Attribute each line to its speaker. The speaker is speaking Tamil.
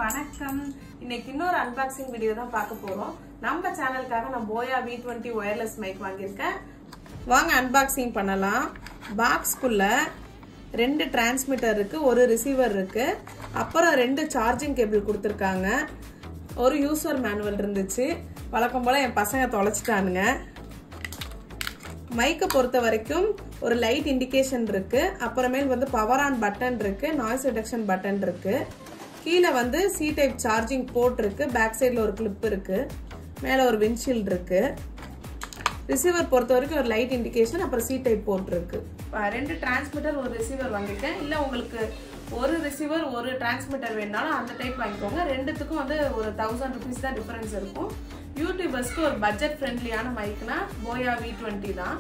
Speaker 1: வணக்கம். இன்னைக்கு இன்னொரு அன்பாக்சிங் வீடியோ தான் பார்க்க போறோம். நம்ம சேனலுக்காக நான் போயா V20 வயர்லெஸ் மைக் வாங்கியிருக்கேன். வாங்க அன்பாக்சிங் பண்ணலாம். பாக்ஸ்க்குள்ள 2 டிரான்ஸ்மிட்டர் இருக்கு, ஒரு ரிசீவர் இருக்கு, அப்புறம் 2 சார்ஜிங் கேபிள் கொடுத்துருக்காங்க. ஒரு யூசர் மேனுவல் இருந்துச்சு. வழக்கம் போல என் பசங்க தொலைச்சிட்டானுங்க. மைக்கை பொறுத்த வரைக்கும் ஒரு லைட் இண்டிகேஷன் இருக்கு, அப்புறமேல் வந்து பவர் ஆன் பட்டன் இருக்கு, நாய்ஸ் ரிடக்ஷன் பட்டன் இருக்கு, கீழே வந்து சி டைப் சார்ஜிங் போர்ட் இருக்கு, பேக் சைடில் ஒரு கிளிப் இருக்கு, மேலே ஒரு விண்ட்ஷீல்ட் இருக்கு. ரிசீவர் பொறுத்த வரைக்கும் ஒரு லைட் இண்டிகேஷன், அப்புறம் சி டைப் போர்ட் இருக்கு. 2 டிரான்ஸ்மிட்டர் ஒரு ரிசீவர் வாங்கியிருக்கேன். இல்லை உங்களுக்கு ஒரு ரிசீவர் ஒரு டிரான்ஸ்மிட்டர் வேணாலும் அந்த டைப் வாங்கிக்கோங்க. ரெண்டுத்துக்கும் வந்து ஒரு 1000 rupees தான் டிஃபரன்ஸ் இருக்கும். யூடியூபர்ஸ்க்கு ஒரு பட்ஜெட் ஃப்ரெண்ட்லியான மைக்னா போயா V20 தான்.